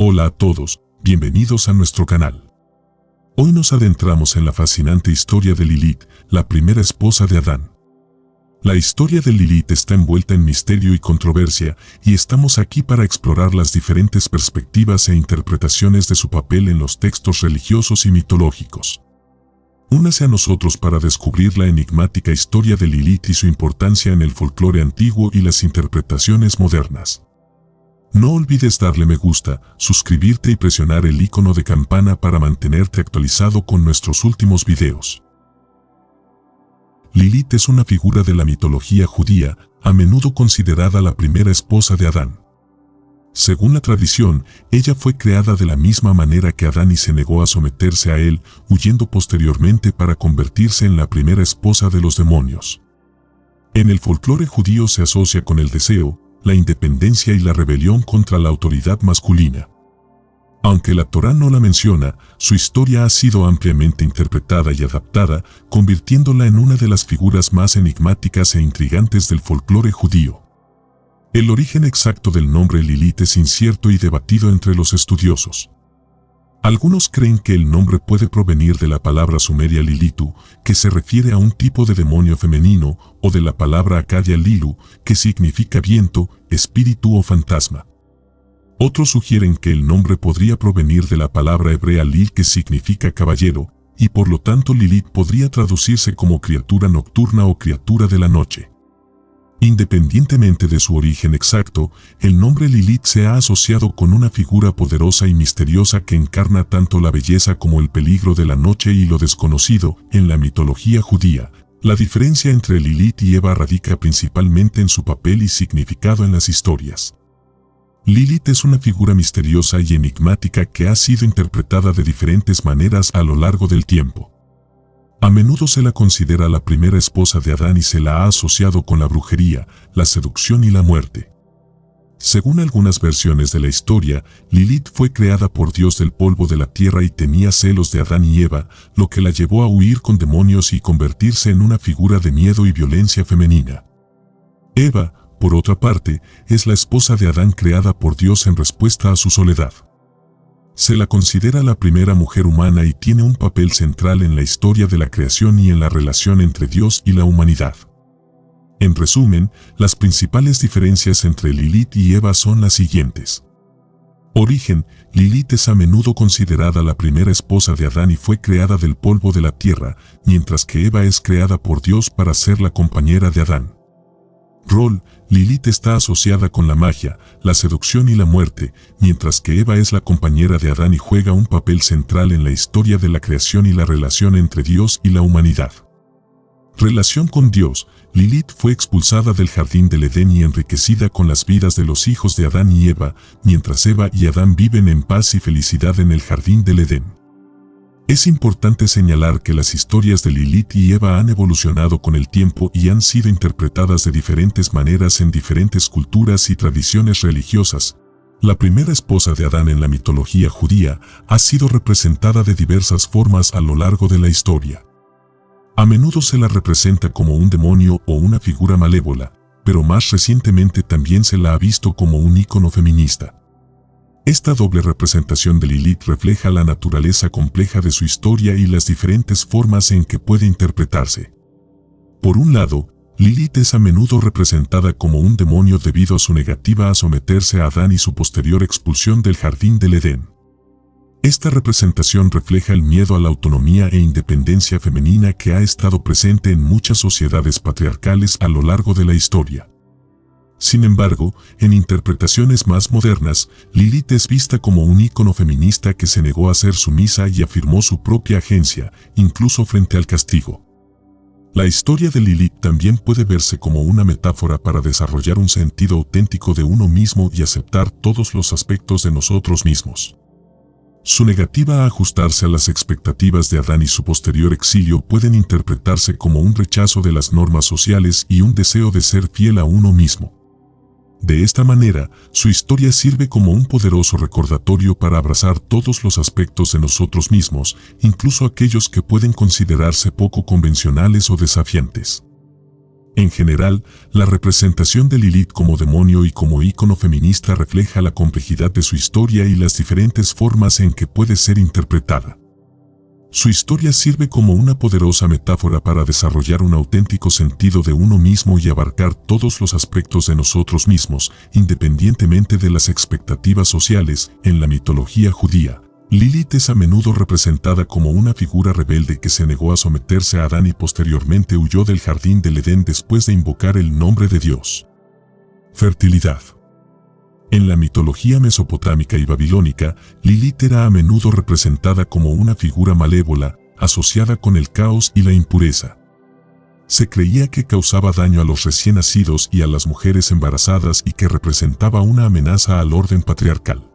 Hola a todos, bienvenidos a nuestro canal. Hoy nos adentramos en la fascinante historia de Lilith, la primera esposa de Adán. La historia de Lilith está envuelta en misterio y controversia, y estamos aquí para explorar las diferentes perspectivas e interpretaciones de su papel en los textos religiosos y mitológicos. Únase a nosotros para descubrir la enigmática historia de Lilith y su importancia en el folclore antiguo y las interpretaciones modernas. No olvides darle me gusta, suscribirte y presionar el icono de campana para mantenerte actualizado con nuestros últimos videos. Lilith es una figura de la mitología judía, a menudo considerada la primera esposa de Adán. Según la tradición, ella fue creada de la misma manera que Adán y se negó a someterse a él, huyendo posteriormente para convertirse en la primera esposa de los demonios. En el folclore judío se asocia con el deseo, la independencia y la rebelión contra la autoridad masculina. Aunque la Torá no la menciona, su historia ha sido ampliamente interpretada y adaptada, convirtiéndola en una de las figuras más enigmáticas e intrigantes del folclore judío. El origen exacto del nombre Lilith es incierto y debatido entre los estudiosos. Algunos creen que el nombre puede provenir de la palabra sumeria Lilitu, que se refiere a un tipo de demonio femenino, o de la palabra acadia Lilu, que significa viento, espíritu o fantasma. Otros sugieren que el nombre podría provenir de la palabra hebrea Lil, que significa caballero, y por lo tanto Lilith podría traducirse como criatura nocturna o criatura de la noche. Independientemente de su origen exacto, el nombre Lilith se ha asociado con una figura poderosa y misteriosa que encarna tanto la belleza como el peligro de la noche y lo desconocido en la mitología judía. La diferencia entre Lilith y Eva radica principalmente en su papel y significado en las historias. Lilith es una figura misteriosa y enigmática que ha sido interpretada de diferentes maneras a lo largo del tiempo. A menudo se la considera la primera esposa de Adán y se la ha asociado con la brujería, la seducción y la muerte. Según algunas versiones de la historia, Lilith fue creada por Dios del polvo de la tierra y tenía celos de Adán y Eva, lo que la llevó a huir con demonios y convertirse en una figura de miedo y violencia femenina. Eva, por otra parte, es la esposa de Adán creada por Dios en respuesta a su soledad. Se la considera la primera mujer humana y tiene un papel central en la historia de la creación y en la relación entre Dios y la humanidad. En resumen, las principales diferencias entre Lilith y Eva son las siguientes. Origen: Lilith es a menudo considerada la primera esposa de Adán y fue creada del polvo de la tierra, mientras que Eva es creada por Dios para ser la compañera de Adán. Rol: Lilith está asociada con la magia, la seducción y la muerte, mientras que Eva es la compañera de Adán y juega un papel central en la historia de la creación y la relación entre Dios y la humanidad. Relación con Dios: Lilith fue expulsada del jardín del Edén y enriquecida con las vidas de los hijos de Adán y Eva, mientras Eva y Adán viven en paz y felicidad en el jardín del Edén. Es importante señalar que las historias de Lilith y Eva han evolucionado con el tiempo y han sido interpretadas de diferentes maneras en diferentes culturas y tradiciones religiosas. La primera esposa de Adán en la mitología judía ha sido representada de diversas formas a lo largo de la historia. A menudo se la representa como un demonio o una figura malévola, pero más recientemente también se la ha visto como un ícono feminista. Esta doble representación de Lilith refleja la naturaleza compleja de su historia y las diferentes formas en que puede interpretarse. Por un lado, Lilith es a menudo representada como un demonio debido a su negativa a someterse a Adán y su posterior expulsión del jardín del Edén. Esta representación refleja el miedo a la autonomía e independencia femenina que ha estado presente en muchas sociedades patriarcales a lo largo de la historia. Sin embargo, en interpretaciones más modernas, Lilith es vista como un ícono feminista que se negó a ser sumisa y afirmó su propia agencia, incluso frente al castigo. La historia de Lilith también puede verse como una metáfora para desarrollar un sentido auténtico de uno mismo y aceptar todos los aspectos de nosotros mismos. Su negativa a ajustarse a las expectativas de Adán y su posterior exilio pueden interpretarse como un rechazo de las normas sociales y un deseo de ser fiel a uno mismo. De esta manera, su historia sirve como un poderoso recordatorio para abrazar todos los aspectos de nosotros mismos, incluso aquellos que pueden considerarse poco convencionales o desafiantes. En general, la representación de Lilith como demonio y como ícono feminista refleja la complejidad de su historia y las diferentes formas en que puede ser interpretada. Su historia sirve como una poderosa metáfora para desarrollar un auténtico sentido de uno mismo y abarcar todos los aspectos de nosotros mismos, independientemente de las expectativas sociales. En la mitología judía, Lilith es a menudo representada como una figura rebelde que se negó a someterse a Adán y posteriormente huyó del jardín del Edén después de invocar el nombre de Dios. Fertilidad. En la mitología mesopotámica y babilónica, Lilith era a menudo representada como una figura malévola, asociada con el caos y la impureza. Se creía que causaba daño a los recién nacidos y a las mujeres embarazadas y que representaba una amenaza al orden patriarcal.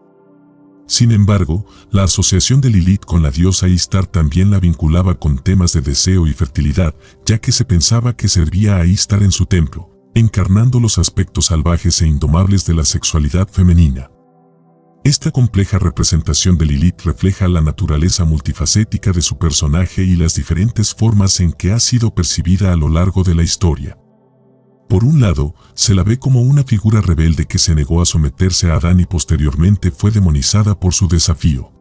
Sin embargo, la asociación de Lilith con la diosa Ishtar también la vinculaba con temas de deseo y fertilidad, ya que se pensaba que servía a Ishtar en su templo, encarnando los aspectos salvajes e indomables de la sexualidad femenina. Esta compleja representación de Lilith refleja la naturaleza multifacética de su personaje y las diferentes formas en que ha sido percibida a lo largo de la historia. Por un lado, se la ve como una figura rebelde que se negó a someterse a Adán y posteriormente fue demonizada por su desafío.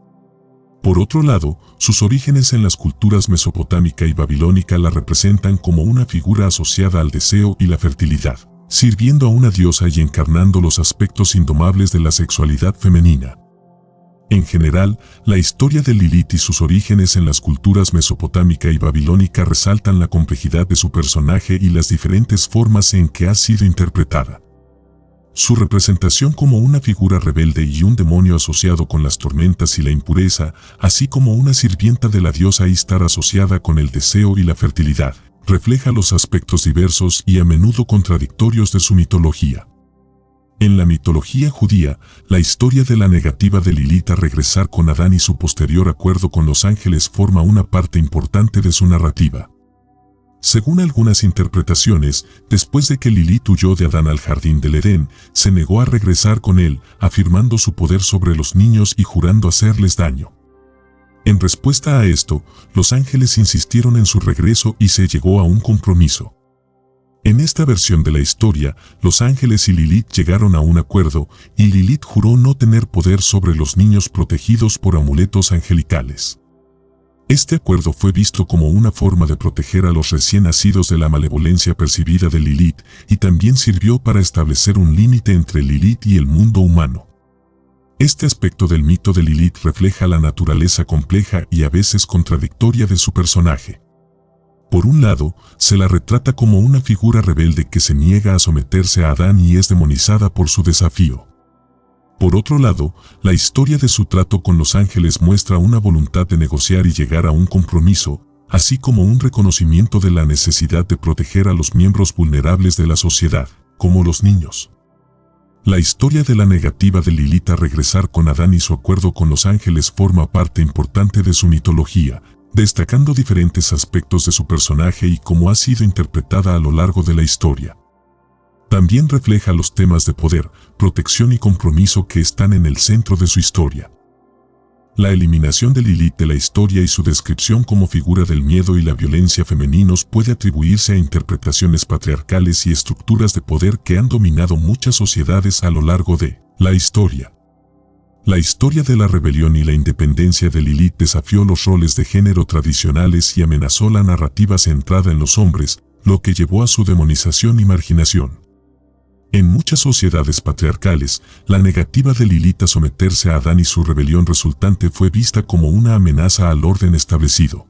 Por otro lado, sus orígenes en las culturas mesopotámica y babilónica la representan como una figura asociada al deseo y la fertilidad, sirviendo a una diosa y encarnando los aspectos indomables de la sexualidad femenina. En general, la historia de Lilith y sus orígenes en las culturas mesopotámica y babilónica resaltan la complejidad de su personaje y las diferentes formas en que ha sido interpretada. Su representación como una figura rebelde y un demonio asociado con las tormentas y la impureza, así como una sirvienta de la diosa Ishtar asociada con el deseo y la fertilidad, refleja los aspectos diversos y a menudo contradictorios de su mitología. En la mitología judía, la historia de la negativa de Lilith a regresar con Adán y su posterior acuerdo con los ángeles forma una parte importante de su narrativa. Según algunas interpretaciones, después de que Lilith huyó de Adán al jardín del Edén, se negó a regresar con él, afirmando su poder sobre los niños y jurando hacerles daño. En respuesta a esto, los ángeles insistieron en su regreso y se llegó a un compromiso. En esta versión de la historia, los ángeles y Lilith llegaron a un acuerdo, y Lilith juró no tener poder sobre los niños protegidos por amuletos angelicales. Este acuerdo fue visto como una forma de proteger a los recién nacidos de la malevolencia percibida de Lilith, y también sirvió para establecer un límite entre Lilith y el mundo humano. Este aspecto del mito de Lilith refleja la naturaleza compleja y a veces contradictoria de su personaje. Por un lado, se la retrata como una figura rebelde que se niega a someterse a Adán y es demonizada por su desafío. Por otro lado, la historia de su trato con los ángeles muestra una voluntad de negociar y llegar a un compromiso, así como un reconocimiento de la necesidad de proteger a los miembros vulnerables de la sociedad, como los niños. La historia de la negativa de Lilith a regresar con Adán y su acuerdo con los ángeles forma parte importante de su mitología, destacando diferentes aspectos de su personaje y cómo ha sido interpretada a lo largo de la historia. También refleja los temas de poder, protección y compromiso que están en el centro de su historia. La eliminación de Lilith de la historia y su descripción como figura del miedo y la violencia femeninos puede atribuirse a interpretaciones patriarcales y estructuras de poder que han dominado muchas sociedades a lo largo de la historia. La historia de la rebelión y la independencia de Lilith desafió los roles de género tradicionales y amenazó la narrativa centrada en los hombres, lo que llevó a su demonización y marginación. En muchas sociedades patriarcales, la negativa de Lilith a someterse a Adán y su rebelión resultante fue vista como una amenaza al orden establecido.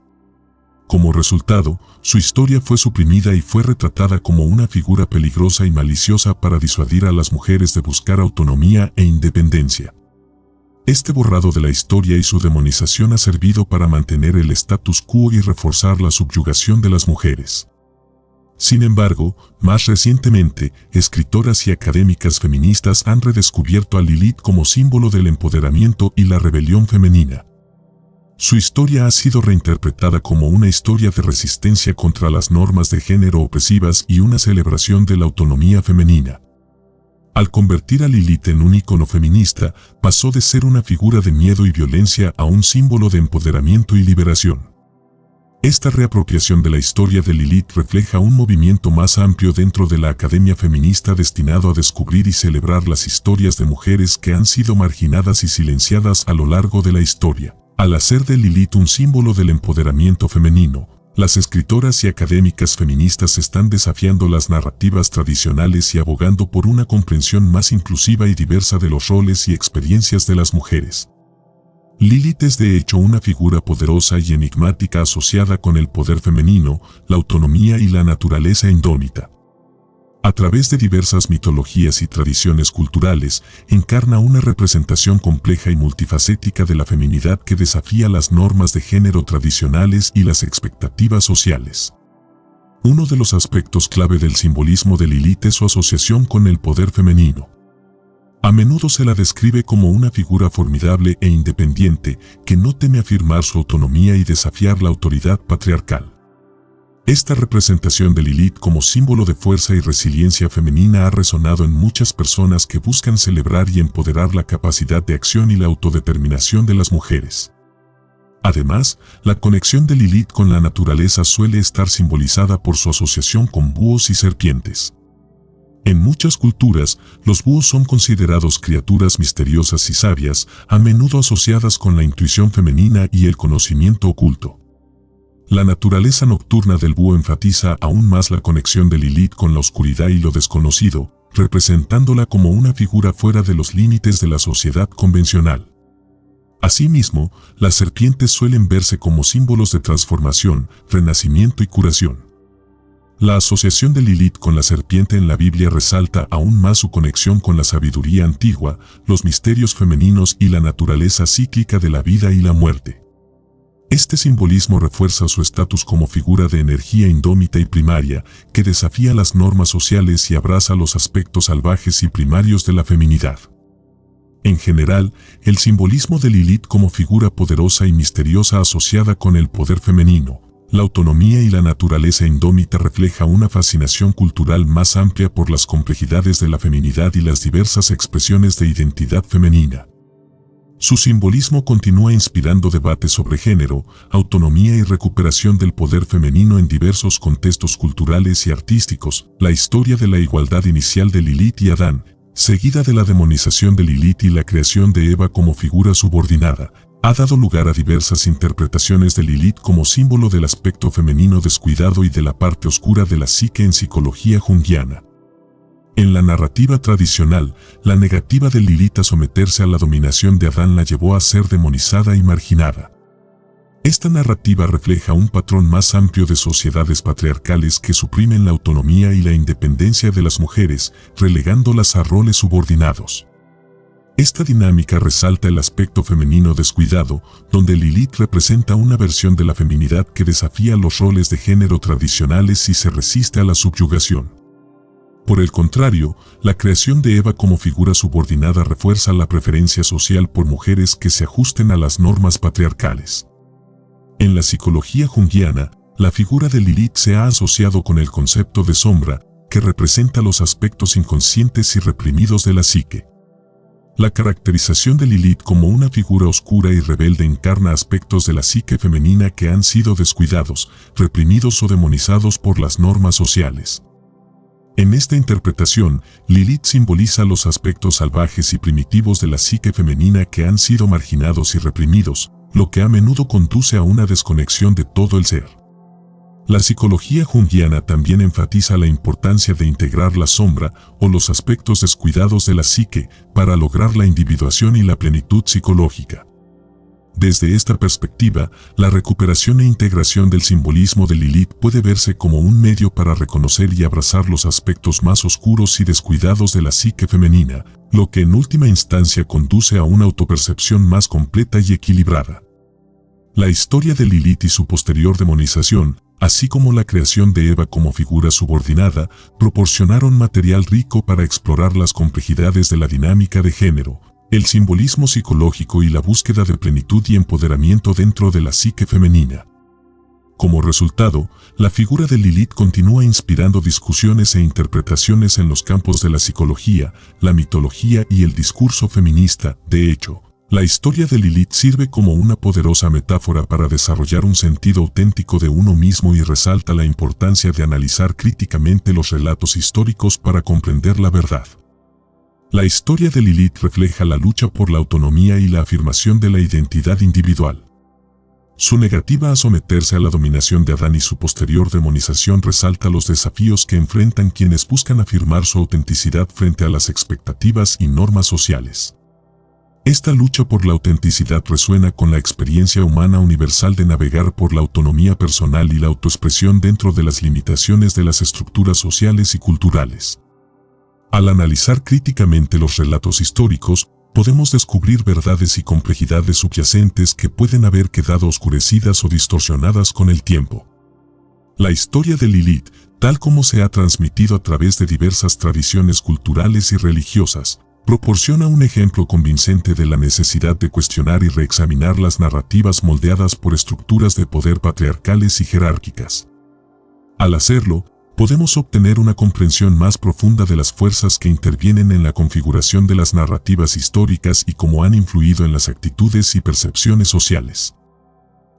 Como resultado, su historia fue suprimida y fue retratada como una figura peligrosa y maliciosa para disuadir a las mujeres de buscar autonomía e independencia. Este borrado de la historia y su demonización ha servido para mantener el status quo y reforzar la subyugación de las mujeres. Sin embargo, más recientemente, escritoras y académicas feministas han redescubierto a Lilith como símbolo del empoderamiento y la rebelión femenina. Su historia ha sido reinterpretada como una historia de resistencia contra las normas de género opresivas y una celebración de la autonomía femenina. Al convertir a Lilith en un ícono feminista, pasó de ser una figura de miedo y violencia a un símbolo de empoderamiento y liberación. Esta reapropiación de la historia de Lilith refleja un movimiento más amplio dentro de la academia feminista destinado a descubrir y celebrar las historias de mujeres que han sido marginadas y silenciadas a lo largo de la historia. Al hacer de Lilith un símbolo del empoderamiento femenino, las escritoras y académicas feministas están desafiando las narrativas tradicionales y abogando por una comprensión más inclusiva y diversa de los roles y experiencias de las mujeres. Lilith es de hecho una figura poderosa y enigmática asociada con el poder femenino, la autonomía y la naturaleza indómita. A través de diversas mitologías y tradiciones culturales, encarna una representación compleja y multifacética de la feminidad que desafía las normas de género tradicionales y las expectativas sociales. Uno de los aspectos clave del simbolismo de Lilith es su asociación con el poder femenino. A menudo se la describe como una figura formidable e independiente que no teme afirmar su autonomía y desafiar la autoridad patriarcal. Esta representación de Lilith como símbolo de fuerza y resiliencia femenina ha resonado en muchas personas que buscan celebrar y empoderar la capacidad de acción y la autodeterminación de las mujeres. Además, la conexión de Lilith con la naturaleza suele estar simbolizada por su asociación con búhos y serpientes. En muchas culturas, los búhos son considerados criaturas misteriosas y sabias, a menudo asociadas con la intuición femenina y el conocimiento oculto. La naturaleza nocturna del búho enfatiza aún más la conexión de Lilith con la oscuridad y lo desconocido, representándola como una figura fuera de los límites de la sociedad convencional. Asimismo, las serpientes suelen verse como símbolos de transformación, renacimiento y curación. La asociación de Lilith con la serpiente en la Biblia resalta aún más su conexión con la sabiduría antigua, los misterios femeninos y la naturaleza cíclica de la vida y la muerte. Este simbolismo refuerza su estatus como figura de energía indómita y primaria, que desafía las normas sociales y abraza los aspectos salvajes y primarios de la feminidad. En general, el simbolismo de Lilith como figura poderosa y misteriosa asociada con el poder femenino, la autonomía y la naturaleza indómita refleja una fascinación cultural más amplia por las complejidades de la feminidad y las diversas expresiones de identidad femenina. Su simbolismo continúa inspirando debates sobre género, autonomía y recuperación del poder femenino en diversos contextos culturales y artísticos. La historia de la igualdad inicial de Lilith y Adán, seguida de la demonización de Lilith y la creación de Eva como figura subordinada, ha dado lugar a diversas interpretaciones de Lilith como símbolo del aspecto femenino descuidado y de la parte oscura de la psique en psicología junguiana. En la narrativa tradicional, la negativa de Lilith a someterse a la dominación de Adán la llevó a ser demonizada y marginada. Esta narrativa refleja un patrón más amplio de sociedades patriarcales que suprimen la autonomía y la independencia de las mujeres, relegándolas a roles subordinados. Esta dinámica resalta el aspecto femenino descuidado, donde Lilith representa una versión de la feminidad que desafía los roles de género tradicionales y se resiste a la subyugación. Por el contrario, la creación de Eva como figura subordinada refuerza la preferencia social por mujeres que se ajusten a las normas patriarcales. En la psicología junguiana, la figura de Lilith se ha asociado con el concepto de sombra, que representa los aspectos inconscientes y reprimidos de la psique. La caracterización de Lilith como una figura oscura y rebelde encarna aspectos de la psique femenina que han sido descuidados, reprimidos o demonizados por las normas sociales. En esta interpretación, Lilith simboliza los aspectos salvajes y primitivos de la psique femenina que han sido marginados y reprimidos, lo que a menudo conduce a una desconexión de todo el ser. La psicología junguiana también enfatiza la importancia de integrar la sombra o los aspectos descuidados de la psique para lograr la individuación y la plenitud psicológica. Desde esta perspectiva, la recuperación e integración del simbolismo de Lilith puede verse como un medio para reconocer y abrazar los aspectos más oscuros y descuidados de la psique femenina, lo que en última instancia conduce a una autopercepción más completa y equilibrada. La historia de Lilith y su posterior demonización, así como la creación de Eva como figura subordinada, proporcionaron material rico para explorar las complejidades de la dinámica de género, el simbolismo psicológico y la búsqueda de plenitud y empoderamiento dentro de la psique femenina. Como resultado, la figura de Lilith continúa inspirando discusiones e interpretaciones en los campos de la psicología, la mitología y el discurso feminista. De hecho, La historia de Lilith sirve como una poderosa metáfora para desarrollar un sentido auténtico de uno mismo y resalta la importancia de analizar críticamente los relatos históricos para comprender la verdad. La historia de Lilith refleja la lucha por la autonomía y la afirmación de la identidad individual. Su negativa a someterse a la dominación de Adán y su posterior demonización resalta los desafíos que enfrentan quienes buscan afirmar su autenticidad frente a las expectativas y normas sociales. Esta lucha por la autenticidad resuena con la experiencia humana universal de navegar por la autonomía personal y la autoexpresión dentro de las limitaciones de las estructuras sociales y culturales. Al analizar críticamente los relatos históricos, podemos descubrir verdades y complejidades subyacentes que pueden haber quedado oscurecidas o distorsionadas con el tiempo. La historia de Lilith, tal como se ha transmitido a través de diversas tradiciones culturales y religiosas, proporciona un ejemplo convincente de la necesidad de cuestionar y reexaminar las narrativas moldeadas por estructuras de poder patriarcales y jerárquicas. Al hacerlo, podemos obtener una comprensión más profunda de las fuerzas que intervienen en la configuración de las narrativas históricas y cómo han influido en las actitudes y percepciones sociales.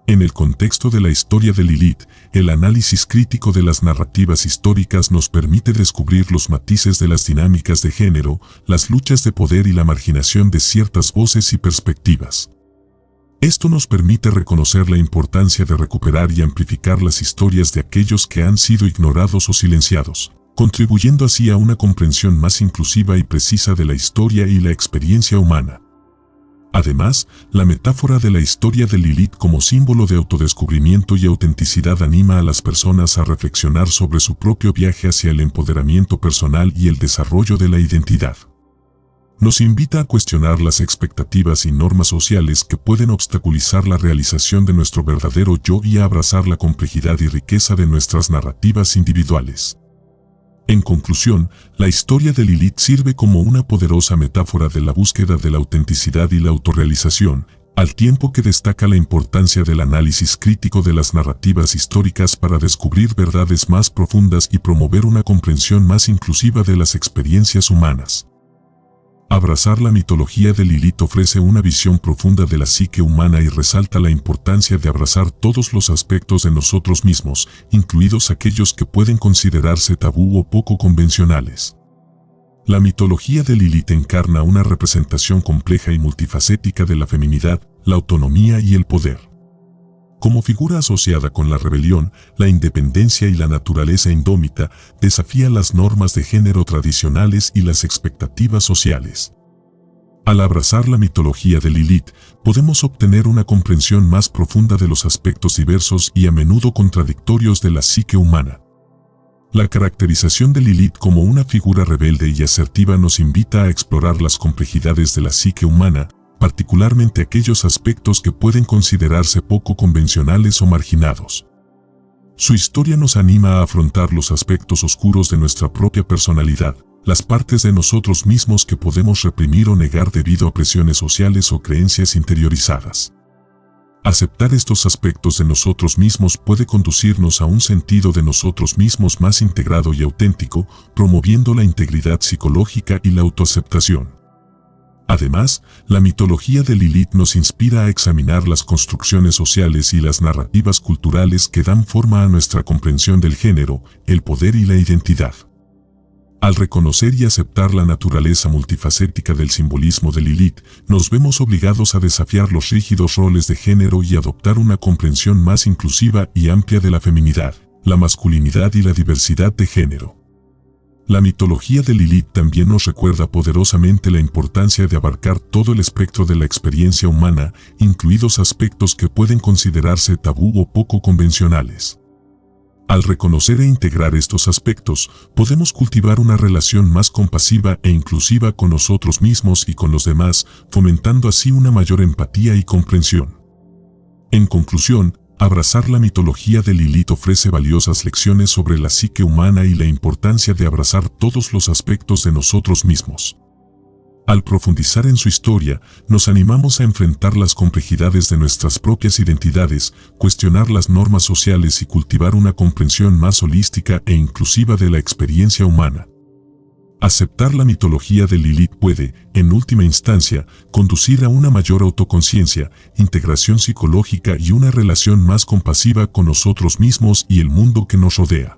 En el contexto de la historia de Lilith, el análisis crítico de las narrativas históricas nos permite descubrir los matices de las dinámicas de género, las luchas de poder y la marginación de ciertas voces y perspectivas. Esto nos permite reconocer la importancia de recuperar y amplificar las historias de aquellos que han sido ignorados o silenciados, contribuyendo así a una comprensión más inclusiva y precisa de la historia y la experiencia humana. Además, la metáfora de la historia de Lilith como símbolo de autodescubrimiento y autenticidad anima a las personas a reflexionar sobre su propio viaje hacia el empoderamiento personal y el desarrollo de la identidad. Nos invita a cuestionar las expectativas y normas sociales que pueden obstaculizar la realización de nuestro verdadero yo y a abrazar la complejidad y riqueza de nuestras narrativas individuales. En conclusión, la historia de Lilith sirve como una poderosa metáfora de la búsqueda de la autenticidad y la autorrealización, al tiempo que destaca la importancia del análisis crítico de las narrativas históricas para descubrir verdades más profundas y promover una comprensión más inclusiva de las experiencias humanas. Abrazar la mitología de Lilith ofrece una visión profunda de la psique humana y resalta la importancia de abrazar todos los aspectos de nosotros mismos, incluidos aquellos que pueden considerarse tabú o poco convencionales. La mitología de Lilith encarna una representación compleja y multifacética de la feminidad, la autonomía y el poder. Como figura asociada con la rebelión, la independencia y la naturaleza indómita, desafía las normas de género tradicionales y las expectativas sociales. Al abrazar la mitología de Lilith, podemos obtener una comprensión más profunda de los aspectos diversos y a menudo contradictorios de la psique humana. La caracterización de Lilith como una figura rebelde y asertiva nos invita a explorar las complejidades de la psique humana, particularmente aquellos aspectos que pueden considerarse poco convencionales o marginados. Su historia nos anima a afrontar los aspectos oscuros de nuestra propia personalidad, las partes de nosotros mismos que podemos reprimir o negar debido a presiones sociales o creencias interiorizadas. Aceptar estos aspectos de nosotros mismos puede conducirnos a un sentido de nosotros mismos más integrado y auténtico, promoviendo la integridad psicológica y la autoaceptación. Además, la mitología de Lilith nos inspira a examinar las construcciones sociales y las narrativas culturales que dan forma a nuestra comprensión del género, el poder y la identidad. Al reconocer y aceptar la naturaleza multifacética del simbolismo de Lilith, nos vemos obligados a desafiar los rígidos roles de género y adoptar una comprensión más inclusiva y amplia de la feminidad, la masculinidad y la diversidad de género. La mitología de Lilith también nos recuerda poderosamente la importancia de abarcar todo el espectro de la experiencia humana, incluidos aspectos que pueden considerarse tabú o poco convencionales. Al reconocer e integrar estos aspectos, podemos cultivar una relación más compasiva e inclusiva con nosotros mismos y con los demás, fomentando así una mayor empatía y comprensión. En conclusión, abrazar la mitología de Lilith ofrece valiosas lecciones sobre la psique humana y la importancia de abrazar todos los aspectos de nosotros mismos. Al profundizar en su historia, nos animamos a enfrentar las complejidades de nuestras propias identidades, cuestionar las normas sociales y cultivar una comprensión más holística e inclusiva de la experiencia humana. Aceptar la mitología de Lilith puede, en última instancia, conducir a una mayor autoconciencia, integración psicológica y una relación más compasiva con nosotros mismos y el mundo que nos rodea.